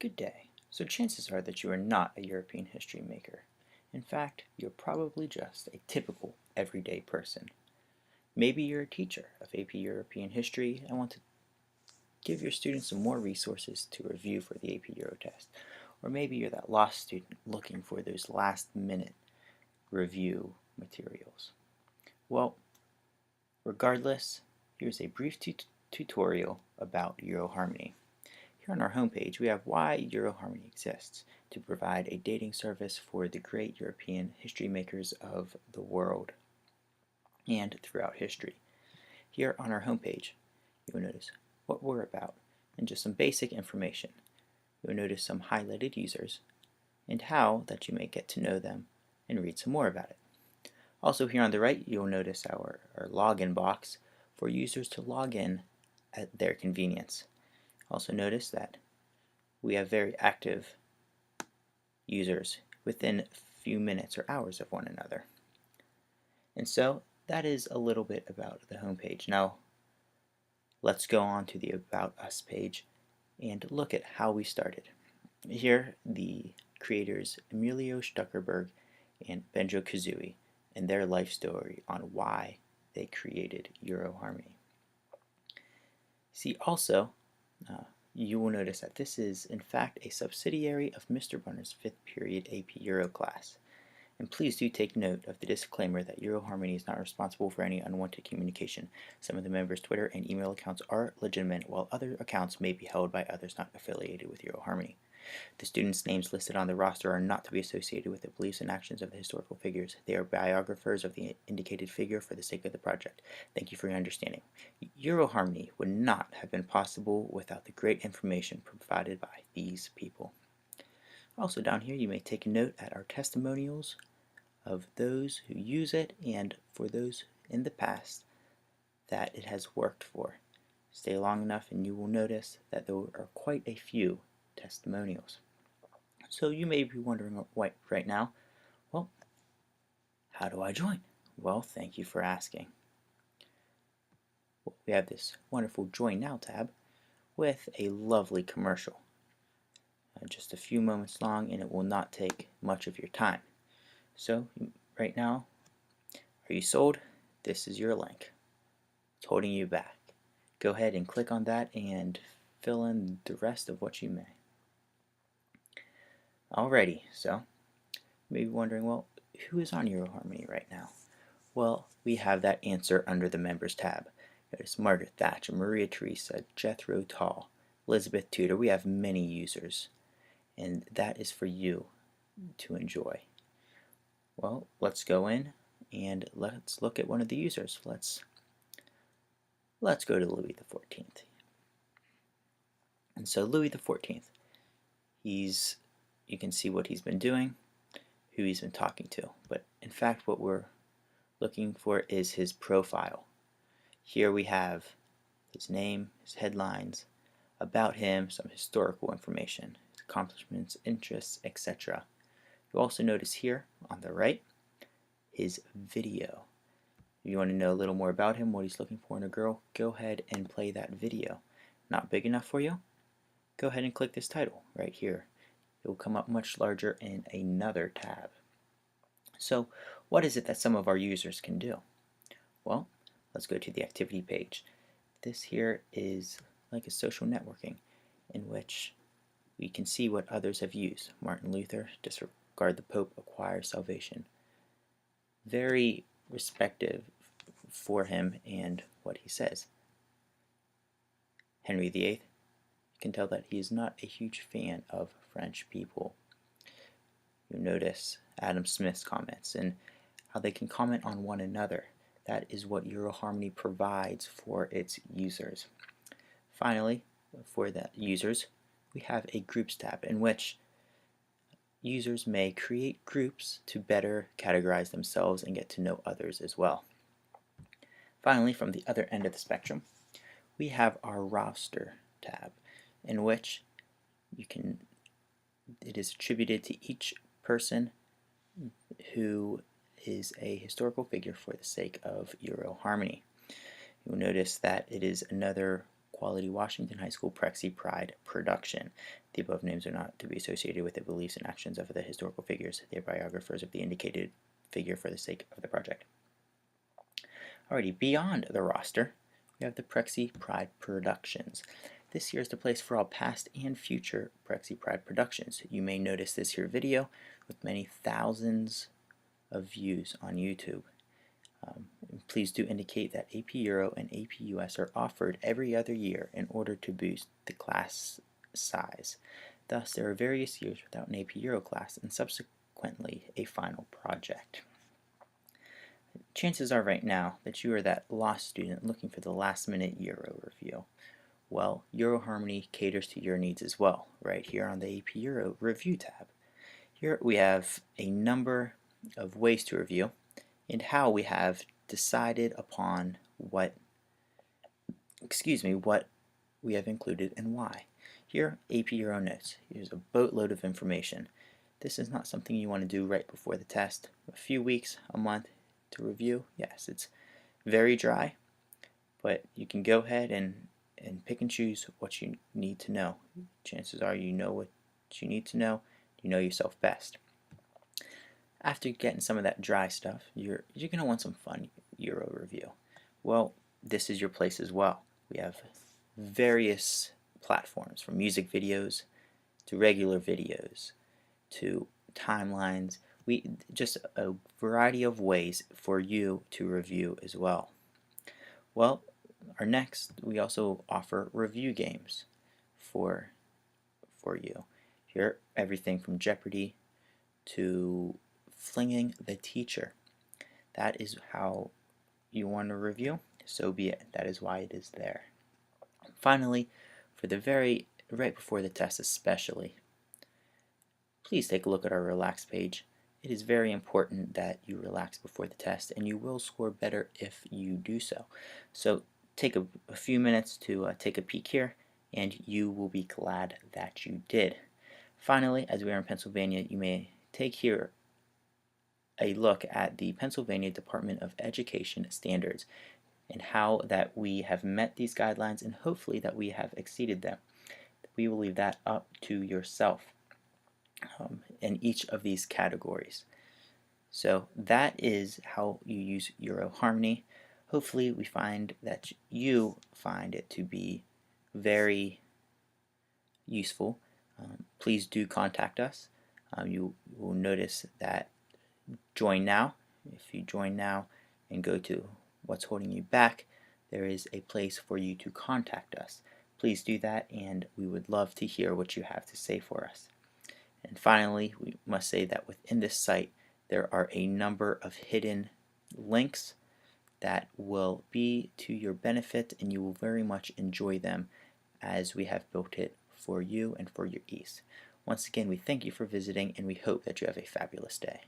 Good day. So chances are that you are not a European history maker. In fact, you're probably just a typical everyday person. Maybe you're a teacher of AP European History and want to give your students some more resources to review for the AP Euro test. Or maybe you're that lost student looking for those last minute review materials. Well, regardless, here's a brief tutorial about EuroHarmony. Here on our homepage, we have why EuroHarmony exists, to provide a dating service for the great European history makers of the world and throughout history. Here on our homepage, you will notice what we're about and just some basic information. You will notice some highlighted users and how that you may get to know them and read some more about it. Also here on the right, you'll notice our login box for users to log in at their convenience. Also notice that we have very active users within a few minutes or hours of one another. And so that is a little bit about the homepage. Now let's go on to the About Us page and look at how we started. Here the creators Emilio Stuckerberg and Benjo Kazooie and their life story on why they created EuroHarmony. See also you will notice that this is in fact a subsidiary of Mr. Bunner's 5th period AP Euro class. And please do take note of the disclaimer that EuroHarmony is not responsible for any unwanted communication. Some of the members' Twitter and email accounts are legitimate, while other accounts may be held by others not affiliated with EuroHarmony. The students' names listed on the roster are not to be associated with the beliefs and actions of the historical figures. They are biographers of the indicated figure for the sake of the project. Thank you for your understanding. EuroHarmony would not have been possible without the great information provided by these people. Also down here you may take note at our testimonials of those who use it and for those in the past that it has worked for. Stay long enough and you will notice that there are quite a few testimonials. So you may be wondering right now, well, how do I join? Well, thank you for asking. Well, we have this wonderful Join Now tab with a lovely commercial. Just a few moments long and it will not take much of your time. So right now, are you sold? This is your link. It's holding you back. Go ahead and click on that and fill in the rest of what you may. Alrighty, so you may be wondering, well, who is on EuroHarmony right now? Well, we have that answer under the Members tab. There's Margaret Thatcher, Maria Theresa, Jethro Tull, Elizabeth Tudor. We have many users, and that is for you to enjoy. Well, let's go in and let's look at one of the users. Let's go to Louis XIV. And so Louis XIV, you can see what he's been doing, who he's been talking to. But in fact, what we're looking for is his profile. Here we have his name, his headlines, about him, some historical information, his accomplishments, interests, etc. You'll also notice here on the right his video. If you want to know a little more about him, what he's looking for in a girl, go ahead and play that video. Not big enough for you? Go ahead and click this title right here. It will come up much larger in another tab. So what is it that some of our users can do? Well, let's go to the activity page. This here is like a social networking in which we can see what others have used. Martin Luther, disregard the Pope, acquire salvation. Very respective for him and what he says. Henry VIII, you can tell that he is not a huge fan of French people. You'll notice Adam Smith's comments and how they can comment on one another. That is what EuroHarmony provides for its users. Finally, for the users, we have a Groups tab in which users may create groups to better categorize themselves and get to know others as well. Finally, from the other end of the spectrum, we have our Roster tab in which it is attributed to each person who is a historical figure for the sake of EuroHarmony. You'll notice that it is another quality Washington High School Prexy Pride production. The above names are not to be associated with the beliefs and actions of the historical figures. They are biographers of the indicated figure for the sake of the project. Alrighty, beyond the roster, we have the Prexy Pride Productions. This here is the place for all past and future Prexy Pride productions. You may notice this here video with many thousands of views on YouTube. Please do indicate that AP Euro and AP US are offered every other year in order to boost the class size. Thus, there are various years without an AP Euro class and subsequently a final project. Chances are right now that you are that lost student looking for the last-minute Euro review. Well, EuroHarmony caters to your needs as well, right here on the AP Euro Review tab. Here we have a number of ways to review and how we have decided upon what we have included and why. Here, AP Euro Notes. Here's a boatload of information. This is not something you want to do right before the test. A few weeks, a month to review. Yes, it's very dry, but you can go ahead and pick and choose what you need to know. Chances are you know what you need to know. You know yourself best. After getting some of that dry stuff, you're going to want some fun Euro review. Well, this is your place as well. We have various platforms, from music videos to regular videos to timelines. Just a variety of ways for you to review as well. Well, we also offer review games for you. Here, everything from Jeopardy to Flinging the Teacher. That is how you want to review, so be it. That is why it is there. Finally, for the right before the test especially, please take a look at our relax page. It is very important that you relax before the test, and you will score better if you do so. So take a few minutes to take a peek here, and you will be glad that you did. Finally, as we are in Pennsylvania, you may take here a look at the Pennsylvania Department of Education standards and how that we have met these guidelines and hopefully that we have exceeded them. We will leave that up to yourself in each of these categories. So that is how you use EuroHarmony. Hopefully we find that you find it to be very useful. Please do contact us. You will notice that join now. If you join now and go to what's holding you back, there is a place for you to contact us. Please do that, and we would love to hear what you have to say for us. And finally, we must say that within this site there are a number of hidden links that will be to your benefit, and you will very much enjoy them as we have built it for you and for your ease. Once again, we thank you for visiting, and we hope that you have a fabulous day.